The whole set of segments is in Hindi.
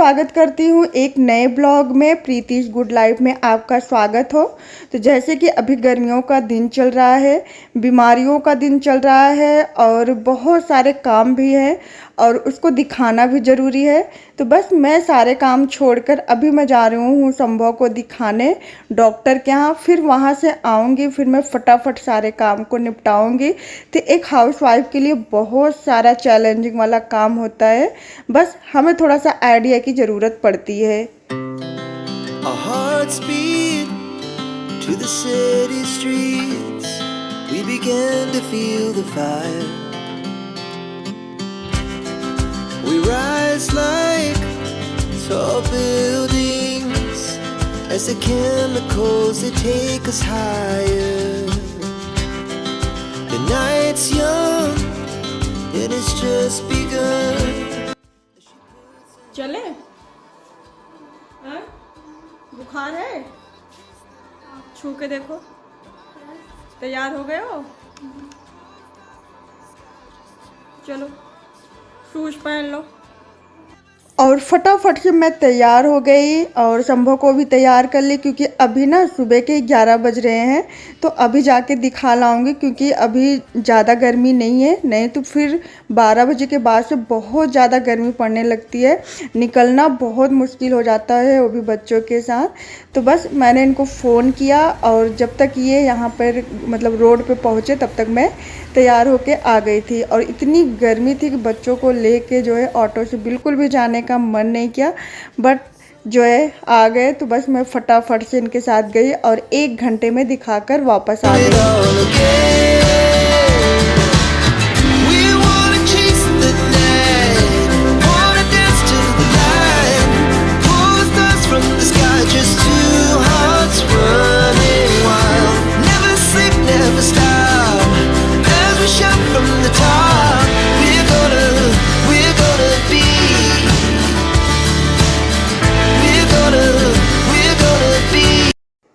स्वागत करती हूँ एक नए ब्लॉग में। प्रीतिश गुड लाइफ में आपका स्वागत हो। तो जैसे कि अभी गर्मियों का दिन चल रहा है, बीमारियों का दिन चल रहा है और बहुत सारे काम भी हैं और उसको दिखाना भी ज़रूरी है। तो बस मैं सारे काम छोड़कर अभी मैं जा रही हूँ संभव को दिखाने डॉक्टर के यहाँ। फिर वहाँ से आऊँगी, फिर मैं फटाफट सारे काम को निपटाऊँगी। तो एक हाउसवाइफ के लिए बहुत सारा चैलेंजिंग वाला काम होता है, बस हमें थोड़ा सा आइडिया की ज़रूरत पड़ती है। Our hearts beat to the city streets. We began to feel the fire. We rise like tall buildings as the chemicals they take us higher. The night's young and it's just begun. चले बुखार है, छू के देखो। तैयार हो गए हो? चलो शूज पहन लो। और फटाफट से मैं तैयार हो गई और संभव को भी तैयार कर ली, क्योंकि अभी ना सुबह के 11 बज रहे हैं। तो अभी जाके दिखा लाऊंगी, क्योंकि अभी ज़्यादा गर्मी नहीं है, नहीं तो फिर 12 बजे के बाद से बहुत ज़्यादा गर्मी पड़ने लगती है, निकलना बहुत मुश्किल हो जाता है, वो भी बच्चों के साथ। तो बस मैंने इनको फ़ोन किया और जब तक ये यहाँ पर मतलब रोड पे पहुँचे तब तक मैं तैयार होके आ गई थी। और इतनी गर्मी थी कि बच्चों को लेके जो है ऑटो से बिल्कुल भी जाने का मन नहीं किया, बट जो है आ गए। तो बस मैं फटाफट से इनके साथ गई और 1 घंटे में दिखाकर वापस आ गई।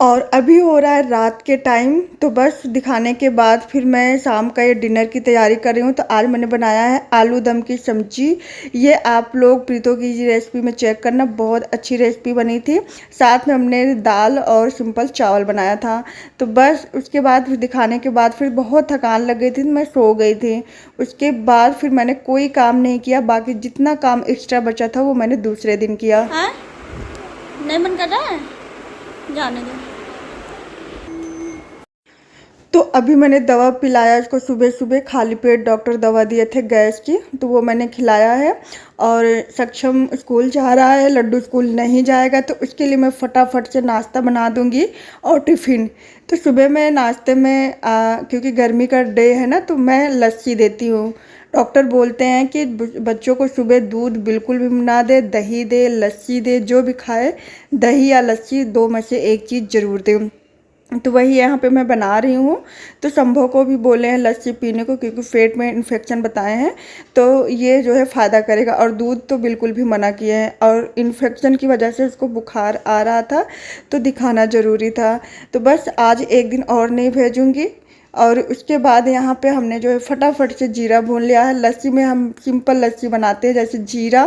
और अभी हो रहा है रात के टाइम। तो बस दिखाने के बाद फिर मैं शाम का ये डिनर की तैयारी कर रही हूँ। तो आज मैंने बनाया है आलू दम की सब्जी। ये आप लोग प्रीतो की रेसिपी में चेक करना, बहुत अच्छी रेसिपी बनी थी। साथ में हमने दाल और सिंपल चावल बनाया था। तो बस उसके बाद फिर दिखाने के बाद फिर बहुत थकान लग गई थी, मैं सो गई थी। उसके बाद फिर मैंने कोई काम नहीं किया, बाकी जितना काम एक्स्ट्रा बचा था वो मैंने दूसरे दिन किया। नहीं मन कर रहा है जाने दो। तो अभी मैंने दवा पिलाया इसको, सुबह सुबह खाली पेट डॉक्टर दवा दिए थे गैस की, तो वो मैंने खिलाया है। और सक्षम स्कूल जा रहा है, लड्डू स्कूल नहीं जाएगा, तो उसके लिए मैं फटाफट से नाश्ता बना दूंगी और टिफ़िन। तो सुबह में नाश्ते में क्योंकि गर्मी का डे है ना, तो मैं लस्सी देती हूँ। डॉक्टर बोलते हैं कि बच्चों को सुबह दूध बिल्कुल भी ना दे, दही दे, लस्सी दे, जो भी खाए, दही या लस्सी 2 में से एक चीज़ ज़रूर दें। तो वही यहाँ पे मैं बना रही हूँ। तो संभव को भी बोले हैं लस्सी पीने को, क्योंकि पेट में इन्फेक्शन बताए हैं, तो ये जो है फ़ायदा करेगा। और दूध तो बिल्कुल भी मना किए हैं, और इन्फेक्शन की वजह से उसको बुखार आ रहा था, तो दिखाना ज़रूरी था। तो बस आज एक दिन और नहीं भेजूँगी। और उसके बाद यहाँ पे हमने जो है फटाफट से जीरा भून लिया है। लस्सी में हम सिंपल लस्सी बनाते हैं, जैसे जीरा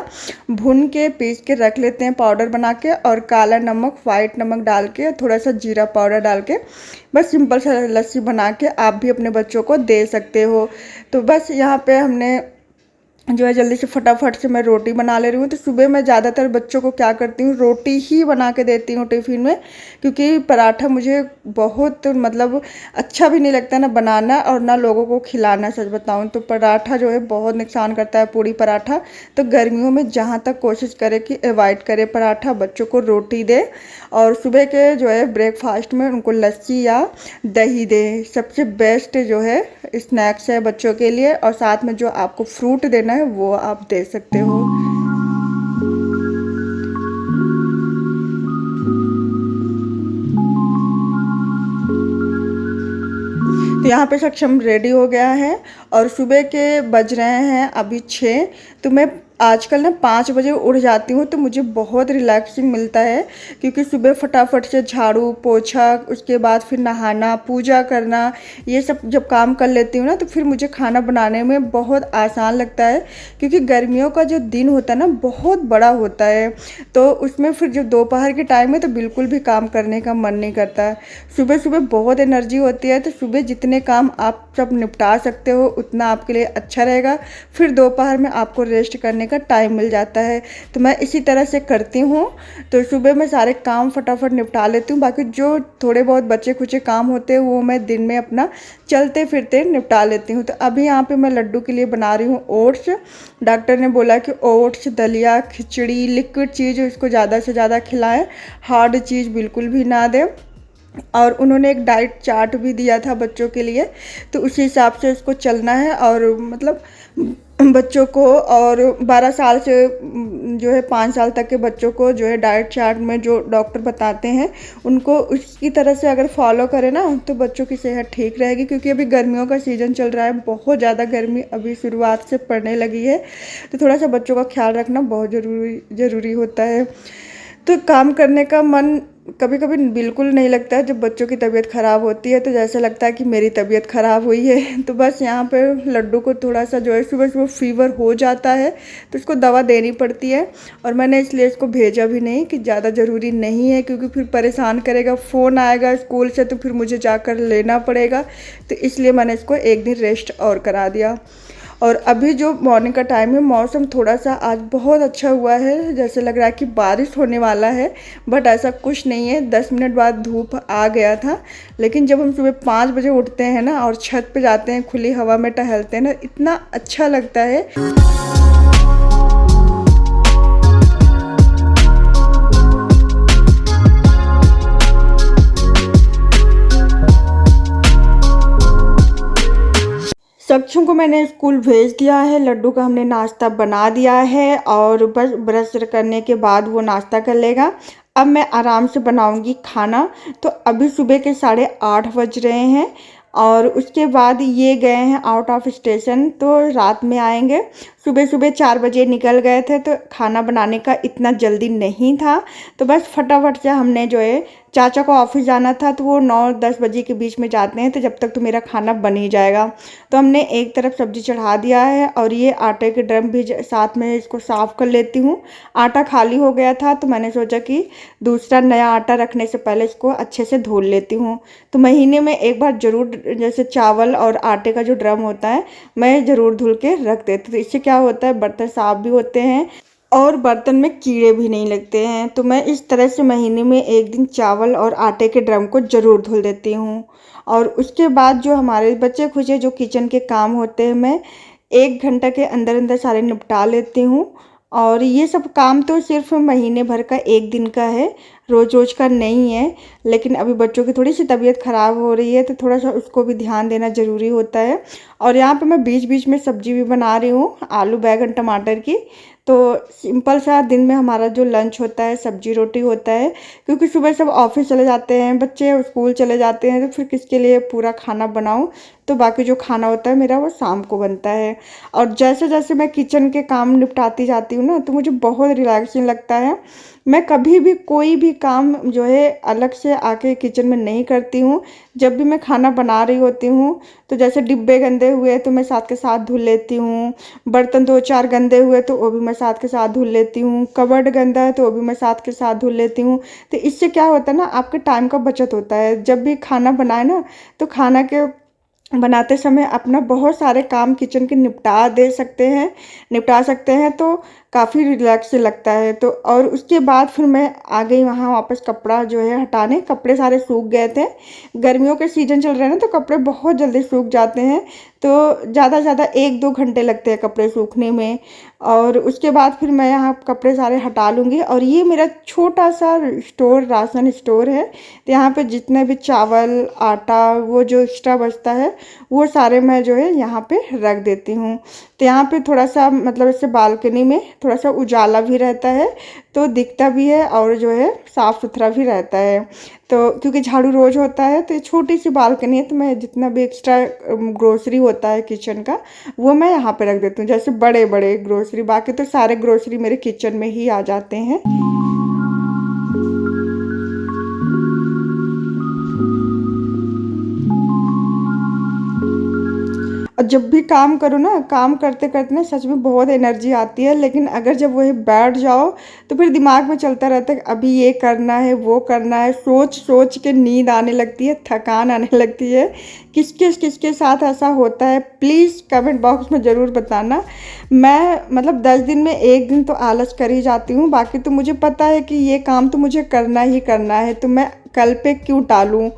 भून के पीस के रख लेते हैं पाउडर बना के, और काला नमक, वाइट नमक डाल के, थोड़ा सा जीरा पाउडर डाल के बस सिंपल सा लस्सी बना के आप भी अपने बच्चों को दे सकते हो। तो बस यहाँ पे हमने जो है जल्दी से फटाफट से मैं रोटी बना ले रही हूँ। तो सुबह मैं ज़्यादातर बच्चों को क्या करती हूँ, रोटी ही बना के देती हूँ टिफ़िन में, क्योंकि पराठा मुझे बहुत मतलब अच्छा भी नहीं लगता ना बनाना और ना लोगों को खिलाना। सच बताऊँ तो पराठा जो है बहुत नुकसान करता है, पूड़ी पराठा। तो गर्मियों में जहाँ तक कोशिश करे कि अवॉइड करे पराठा, बच्चों को रोटी दे। और सुबह के जो है ब्रेकफास्ट में उनको लस्सी या दही दे, सबसे बेस्ट जो है स्नैक्स है बच्चों के लिए। और साथ में जो आपको फ्रूट देना है वो आप दे सकते हो। तो यहाँ पे सक्षम रेडी हो गया है और सुबह के बज रहे हैं अभी 6। तो मैं आजकल ना 5 बजे उठ जाती हूँ तो मुझे बहुत रिलैक्सिंग मिलता है, क्योंकि सुबह फटाफट से झाड़ू पोछा, उसके बाद फिर नहाना, पूजा करना, ये सब जब काम कर लेती हूँ ना तो फिर मुझे खाना बनाने में बहुत आसान लगता है। क्योंकि गर्मियों का जो दिन होता है ना बहुत बड़ा होता है, तो उसमें फिर जब दोपहर के टाइम में तो बिल्कुल भी काम करने का मन नहीं करता है। सुबह सुबह बहुत एनर्जी होती है, तो सुबह जितने काम आप सब निपटा सकते हो उतना आपके लिए अच्छा रहेगा। फिर दोपहर में आपको रेस्ट करने का टाइम मिल जाता है। तो मैं इसी तरह से करती हूँ। तो सुबह मैं सारे काम फटाफट निपटा लेती हूँ, बाकी जो थोड़े बहुत बचे खुचे काम होते हैं वो मैं दिन में अपना चलते फिरते निपटा लेती हूँ। तो अभी यहाँ पे मैं लड्डू के लिए बना रही हूँ ओट्स। डॉक्टर ने बोला कि ओट्स, दलिया, खिचड़ी, लिक्विड चीज़ इसको ज़्यादा से ज़्यादा खिलाएं, हार्ड चीज़ बिल्कुल भी ना दें। और उन्होंने एक डाइट चार्ट भी दिया था बच्चों के लिए, तो उसी हिसाब से उसको चलना है। और मतलब बच्चों को और 12 साल से जो है 5 साल तक के बच्चों को जो है डाइट चार्ट में जो डॉक्टर बताते हैं उनको उसकी तरह से अगर फॉलो करें ना तो बच्चों की सेहत ठीक रहेगी। क्योंकि अभी गर्मियों का सीज़न चल रहा है, बहुत ज़्यादा गर्मी अभी शुरुआत से पड़ने लगी है, तो थोड़ा सा बच्चों का ख्याल रखना बहुत ज़रूरी होता है। तो काम करने का मन कभी कभी बिल्कुल नहीं लगता है। जब बच्चों की तबीयत ख़राब होती है तो जैसा लगता है कि मेरी तबीयत ख़राब हुई है। तो बस यहाँ पे लड्डू को थोड़ा सा जो है सुबह सुबह फीवर हो जाता है, तो इसको दवा देनी पड़ती है। और मैंने इसलिए इसको भेजा भी नहीं कि ज़्यादा ज़रूरी नहीं है, क्योंकि फिर परेशान करेगा, फ़ोन आएगा स्कूल से तो फिर मुझे जाकर लेना पड़ेगा। तो इसलिए मैंने इसको एक दिन रेस्ट और करा दिया। और अभी जो मॉर्निंग का टाइम है, मौसम थोड़ा सा आज बहुत अच्छा हुआ है, जैसे लग रहा है कि बारिश होने वाला है, बट ऐसा कुछ नहीं है। 10 मिनट बाद धूप आ गया था, लेकिन जब हम सुबह 5 बजे उठते हैं ना और छत पे जाते हैं, खुली हवा में टहलते हैं ना, इतना अच्छा लगता है। सक्षम को मैंने स्कूल भेज दिया है, लड्डू का हमने नाश्ता बना दिया है और बस ब्रश करने के बाद वो नाश्ता कर लेगा। अब मैं आराम से बनाऊंगी खाना। तो अभी सुबह के 8:30 बज रहे हैं और उसके बाद ये गए हैं आउट ऑफ स्टेशन, तो रात में आएंगे। सुबह सुबह 4 बजे निकल गए थे, तो खाना बनाने का इतना जल्दी नहीं था, तो बस फटाफट से हमने जो है, चाचा को ऑफिस जाना था तो वो 9-10 बजे के बीच में जाते हैं, तो जब तक तो मेरा खाना बन ही जाएगा। तो हमने एक तरफ सब्जी चढ़ा दिया है और ये आटे के ड्रम भी साथ में इसको साफ़ कर लेती हूँ। आटा खाली हो गया था तो मैंने सोचा कि दूसरा नया आटा रखने से पहले इसको अच्छे से धो लेती हूँ। तो महीने में एक बार ज़रूर जैसे चावल और आटे का जो ड्रम होता है मैं ज़रूर धुल के रख देती हूँ। तो इससे क्या होता है, बर्तन साफ भी होते हैं और बर्तन में कीड़े भी नहीं लगते हैं। तो मैं इस तरह से महीने में एक दिन चावल और आटे के ड्रम को ज़रूर धुल देती हूँ। और उसके बाद जो हमारे बच्चे खुचे जो किचन के काम होते हैं मैं 1 घंटा के अंदर अंदर सारे निपटा लेती हूँ। और ये सब काम तो सिर्फ महीने भर का 1 दिन का है, रोज़ रोज़ का नहीं है। लेकिन अभी बच्चों की थोड़ी सी तबीयत ख़राब हो रही है तो थोड़ा सा उसको भी ध्यान देना ज़रूरी होता है। और यहाँ पे मैं बीच बीच में सब्ज़ी भी बना रही हूँ, आलू बैंगन टमाटर की। तो सिंपल सा दिन में हमारा जो लंच होता है सब्जी रोटी होता है, क्योंकि सुबह सब ऑफिस चले जाते हैं, बच्चे स्कूल चले जाते हैं, तो फिर किसके लिए पूरा खाना बनाऊं। तो बाकी जो खाना होता है मेरा वो शाम को बनता है। और जैसे जैसे मैं किचन के काम निपटाती जाती हूँ ना तो मुझे बहुत रिलैक्सिंग लगता है। मैं कभी भी कोई भी काम जो है अलग से आके किचन में नहीं करती हूँ। जब भी मैं खाना बना रही होती हूँ तो जैसे डिब्बे गंदे हुए तो मैं साथ के साथ धुल लेती हूँ, बर्तन 2-4 गंदे हुए तो वो भी मैं साथ के साथ धुल लेती हूँ, कबर्ड गंदा है तो वो भी मैं साथ के साथ धुल लेती हूँ। तो इससे क्या होता है ना, आपके टाइम का बचत होता है। जब भी खाना बनाए ना तो खाना के बनाते समय अपना बहुत सारे काम किचन के निपटा सकते हैं, तो काफ़ी रिलैक्स लगता है। तो और उसके बाद फिर मैं आ गई वहाँ वापस कपड़ा जो है हटाने। कपड़े सारे सूख गए थे, गर्मियों के सीज़न चल रहे हैं ना तो कपड़े बहुत जल्दी सूख जाते हैं, तो ज़्यादा से ज़्यादा 1-2 घंटे लगते हैं कपड़े सूखने में। और उसके बाद फिर मैं यहाँ कपड़े सारे हटा लूँगी। और ये मेरा छोटा सा स्टोर, राशन स्टोर है, तो यहाँ पे जितने भी चावल आटा वो जो एक्स्ट्रा बचता है वो सारे मैं जो है यहाँ पे रख देती हूँ। तो यहाँ पे थोड़ा सा मतलब इससे बालकनी में थोड़ा सा उजाला भी रहता है, तो दिखता भी है और जो है साफ़ सुथरा भी रहता है। तो क्योंकि झाड़ू रोज़ होता है, तो ये छोटी सी बालकनी है, तो मैं जितना भी एक्स्ट्रा ग्रोसरी होता है किचन का, वो मैं यहाँ पे रख देती हूँ। जैसे बड़े बड़े ग्रोसरी, बाकी तो सारे ग्रोसरी मेरे किचन में ही आ जाते हैं। और जब भी काम करो ना, काम करते करते ना सच में बहुत एनर्जी आती है, लेकिन अगर जब वही बैठ जाओ तो फिर दिमाग में चलता रहता है कि अभी ये करना है, वो करना है, सोच सोच के नींद आने लगती है, थकान आने लगती है। किसके साथ ऐसा होता है प्लीज़ कमेंट बॉक्स में ज़रूर बताना। मैं मतलब 10 दिन में 1 दिन तो आलस कर ही जाती हूँ, बाकी तो मुझे पता है कि ये काम तो मुझे करना ही करना है, तो मैं कल पे क्यों टालूँ।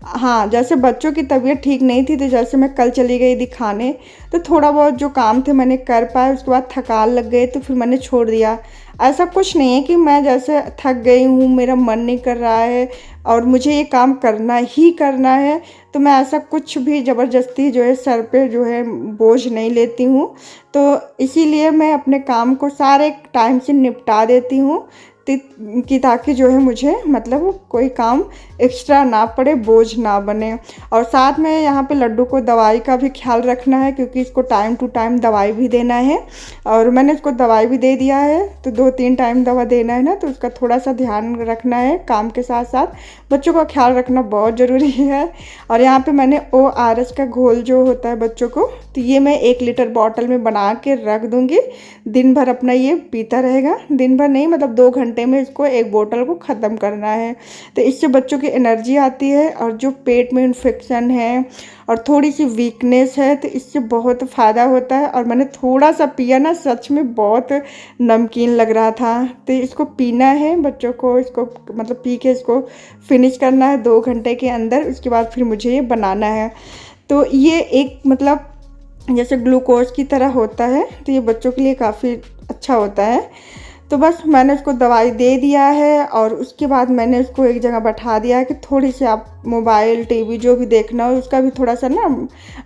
हाँ, जैसे बच्चों की तबीयत ठीक नहीं थी, तो जैसे मैं कल चली गई दिखाने, तो थोड़ा बहुत जो काम थे मैंने कर पाए, उसके बाद थकान लग गई तो फिर मैंने छोड़ दिया। ऐसा कुछ नहीं है कि मैं जैसे थक गई हूँ, मेरा मन नहीं कर रहा है और मुझे ये काम करना ही करना है, तो मैं ऐसा कुछ भी ज़बरदस्ती जो है सर पे जो है बोझ नहीं लेती हूँ। तो इसीलिए मैं अपने काम को सारे टाइम से निपटा देती हूँ, कि ताकि जो है मुझे मतलब कोई काम एक्स्ट्रा ना पड़े, बोझ ना बने। और साथ में यहाँ पे लड्डू को दवाई का भी ख्याल रखना है, क्योंकि इसको टाइम टू टाइम दवाई भी देना है, और मैंने इसको दवाई भी दे दिया है, तो 2-3 टाइम दवा देना है ना, तो उसका थोड़ा सा ध्यान रखना है। काम के साथ साथ बच्चों का ख्याल रखना बहुत ज़रूरी है। और यहाँ पे मैंने ORS का घोल जो होता है बच्चों को, तो ये मैं 1 लीटर बॉटल में बना के रख दूँगी। दिन भर अपना ये पीता रहेगा, दिन भर नहीं मतलब 2 घंटे में इसको 1 बोतल को ख़त्म करना है। तो इससे बच्चों की एनर्जी आती है, और जो पेट में इन्फेक्शन है और थोड़ी सी वीकनेस है, तो इससे बहुत फ़ायदा होता है। और मैंने थोड़ा सा पिया ना, सच में बहुत नमकीन लग रहा था। तो इसको पीना है बच्चों को, इसको मतलब पी के इसको फिनिश करना है 2 घंटे के अंदर, उसके बाद फिर मुझे ये बनाना है। तो ये एक मतलब जैसे ग्लूकोज की तरह होता है, तो ये बच्चों के लिए काफ़ी अच्छा होता है। तो बस मैंने उसको दवाई दे दिया है, और उसके बाद मैंने उसको एक जगह बैठा दिया है कि थोड़ी सी आप मोबाइल टीवी जो भी देखना हो उसका भी थोड़ा सा ना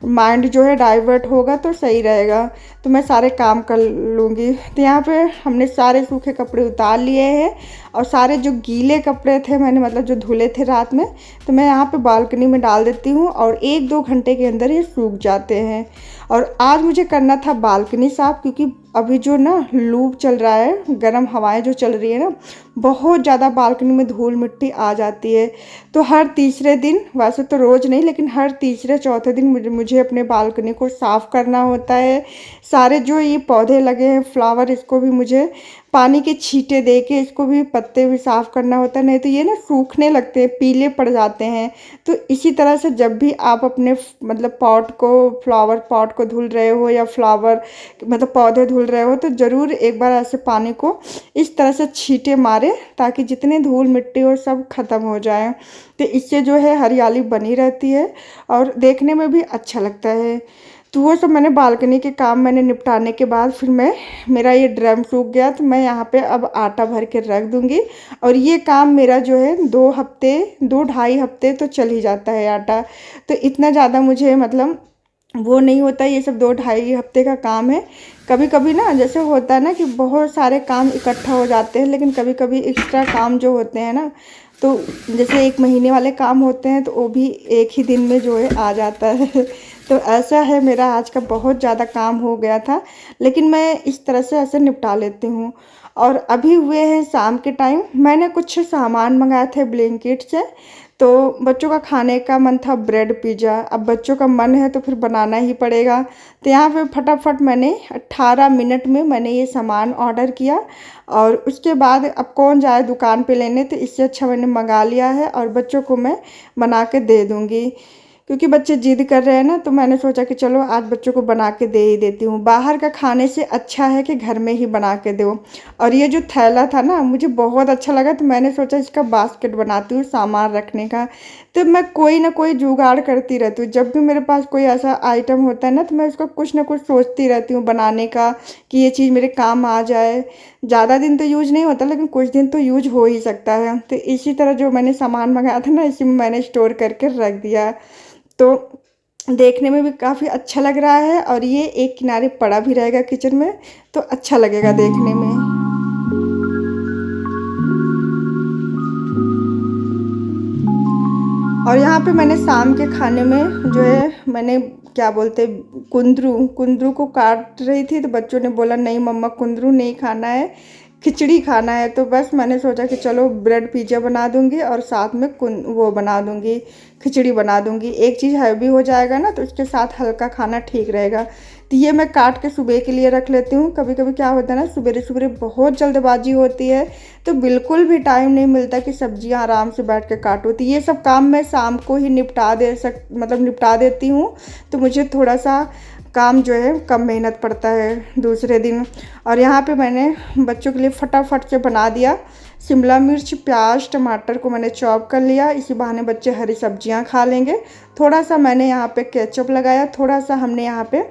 माइंड जो है डाइवर्ट होगा तो सही रहेगा, तो मैं सारे काम कर लूँगी। तो यहाँ पे हमने सारे सूखे कपड़े उतार लिए हैं, और सारे जो गीले कपड़े थे मैंने मतलब जो धुले थे रात में, तो मैं यहाँ पे बालकनी में डाल देती हूँ, और 1-2 घंटे के अंदर ये सूख जाते हैं। और आज मुझे करना था बालकनी साफ़, क्योंकि अभी जो ना लू चल रहा है, गर्म हवाएं जो चल रही है ना, बहुत ज़्यादा बालकनी में धूल मिट्टी आ जाती है। तो हर तीसरे दिन, वैसे तो रोज़ नहीं लेकिन हर तीसरे चौथे दिन मुझे अपने बालकनी को साफ़ करना होता है। सारे जो ये पौधे लगे हैं फ्लावर, इसको भी मुझे पानी के छींटे दे के इसको भी पत्ते भी साफ़ करना होता है, नहीं तो ये ना सूखने लगते हैं, पीले पड़ जाते हैं। तो इसी तरह से जब भी आप अपने मतलब पॉट को, फ्लावर पॉट को धुल रहे हो या फ्लावर मतलब पौधे धुल रहे हो, तो ज़रूर एक बार ऐसे पानी को इस तरह से छींटे मारें, ताकि जितने धूल मिट्टी हो सब ख़त्म हो जाए। तो इससे जो है हरियाली बनी रहती है और देखने में भी अच्छा लगता है। तो वो सब मैंने बालकनी के काम मैंने निपटाने के बाद फिर मेरा ये ड्रम सूख गया, तो मैं यहाँ पे अब आटा भर के रख दूँगी। और ये काम मेरा जो है 2-2.5 हफ्ते तो चल ही जाता है आटा। तो इतना ज़्यादा मुझे मतलब वो नहीं होता, ये सब 2-2.5 हफ्ते का काम है। कभी कभी ना जैसे होता है ना कि बहुत सारे काम इकट्ठा हो जाते हैं, लेकिन कभी कभी एक्स्ट्रा काम जो होते हैं ना, तो जैसे 1 महीने वाले काम होते हैं, तो वो भी एक ही दिन में जो है आ जाता है। तो ऐसा है, मेरा आज का बहुत ज़्यादा काम हो गया था, लेकिन मैं इस तरह से ऐसे निपटा लेती हूँ। और अभी हुए हैं शाम के टाइम, मैंने कुछ सामान मंगाए थे ब्लिंकिट से, तो बच्चों का खाने का मन था ब्रेड पिज़्ज़ा। अब बच्चों का मन है तो फिर बनाना ही पड़ेगा। तो यहाँ पे फटाफट मैंने 18 मिनट में मैंने ये सामान ऑर्डर किया, और उसके बाद अब कौन जाए दुकान पे लेने, तो इससे अच्छा मैंने मंगा लिया है, और बच्चों को मैं बना के दे दूँगी। क्योंकि बच्चे ज़िद कर रहे हैं ना, तो मैंने सोचा कि चलो आज बच्चों को बना के दे ही देती हूँ। बाहर का खाने से अच्छा है कि घर में ही बना के दो। और ये जो थैला था ना मुझे बहुत अच्छा लगा, तो मैंने सोचा इसका बास्केट बनाती हूँ सामान रखने का। तो मैं कोई ना कोई जुगाड़ करती रहती हूँ, जब भी मेरे पास कोई ऐसा आइटम होता है ना, तो मैं उसका कुछ ना कुछ सोचती रहती हूँ बनाने का, कि ये चीज़ मेरे काम आ जाए। ज़्यादा दिन तो यूज नहीं होता, लेकिन कुछ दिन तो यूज हो ही सकता है। तो इसी तरह जो मैंने सामान मंगाया था ना, इसी में मैंने स्टोर करके रख दिया। तो देखने में भी काफ़ी अच्छा लग रहा है और ये एक किनारे पड़ा भी रहेगा किचन में, तो अच्छा लगेगा देखने में। और यहाँ पे मैंने शाम के खाने में जो है मैंने क्या बोलते कुंदरू को काट रही थी, तो बच्चों ने बोला नहीं मम्मा कुंदरू नहीं खाना है, खिचड़ी खाना है। तो बस मैंने सोचा कि चलो ब्रेड पिज़्ज़ा बना दूंगी और साथ में वो बना दूंगी, खिचड़ी बना दूंगी। एक चीज़ हैवी हो जाएगा ना, तो उसके साथ हल्का खाना ठीक रहेगा। तो ये मैं काट के सुबह के लिए रख लेती हूँ। कभी कभी क्या होता है ना, सवेरे सवेरे बहुत जल्दबाजी होती है, तो बिल्कुल भी टाइम नहीं मिलता कि सब्जियां आराम से बैठ के काटो। तो ये सब काम मैं शाम को ही निपटा देती हूँ, तो मुझे थोड़ा सा काम जो है कम मेहनत पड़ता है दूसरे दिन। और यहाँ पे मैंने बच्चों के लिए फटाफट से बना दिया। शिमला मिर्च, प्याज, टमाटर को मैंने चॉप कर लिया, इसी बहाने बच्चे हरी सब्जियां खा लेंगे। थोड़ा सा मैंने यहाँ पे केचप लगाया, थोड़ा सा हमने यहाँ पे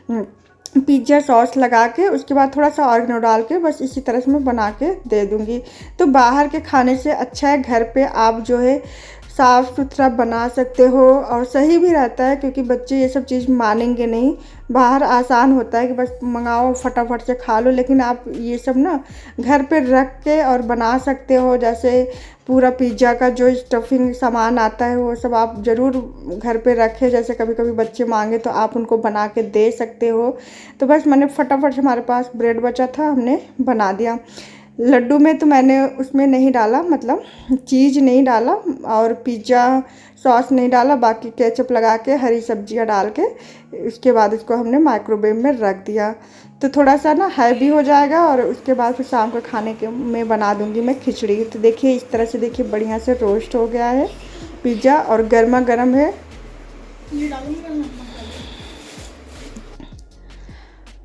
पिज़्ज़ा सॉस लगा के, उसके बाद थोड़ा सा ऑरिगेनो डाल के बस इसी तरह से मैं बना के दे दूँगी। तो बाहर के खाने से अच्छा है घर पे आप जो है साफ़ सुथरा बना सकते हो, और सही भी रहता है क्योंकि बच्चे ये सब चीज़ मानेंगे नहीं। बाहर आसान होता है कि बस मंगाओ फटाफट से खा लो, लेकिन आप ये सब ना घर पे रख के और बना सकते हो। जैसे पूरा पिज़्ज़ा का जो स्टफिंग सामान आता है वो सब आप ज़रूर घर पे रखें, जैसे कभी कभी बच्चे मांगे तो आप उनको बना के दे सकते हो। तो बस मैंने फटाफट से, हमारे पास ब्रेड बचा था, हमने बना दिया। लड्डू में तो मैंने उसमें नहीं डाला, मतलब चीज़ नहीं डाला और पिज़्ज़ा सॉस नहीं डाला, बाकी केचप लगा के हरी सब्जियां डाल के उसके बाद इसको हमने माइक्रोवेव में रख दिया। तो थोड़ा सा ना हैवी हो जाएगा, और उसके बाद फिर शाम को खाने के में बना दूंगी मैं खिचड़ी। तो देखिए इस तरह से, देखिए बढ़िया से रोस्ट हो गया है पिज़्ज़ा और गर्मा गर्म है।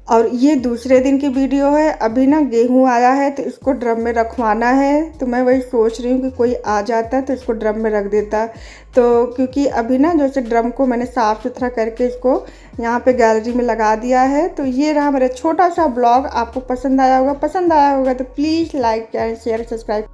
और ये दूसरे दिन की वीडियो है। अभी ना गेहूँ आया है तो इसको ड्रम में रखवाना है, तो मैं वही सोच रही हूँ कि कोई आ जाता है तो इसको ड्रम में रख देता। तो क्योंकि अभी ना जैसे ड्रम को मैंने साफ़ सुथरा करके इसको यहाँ पे गैलरी में लगा दिया है। तो ये रहा मेरा छोटा सा ब्लॉग। आपको पसंद आया होगा तो प्लीज़ लाइक शेयर सब्सक्राइब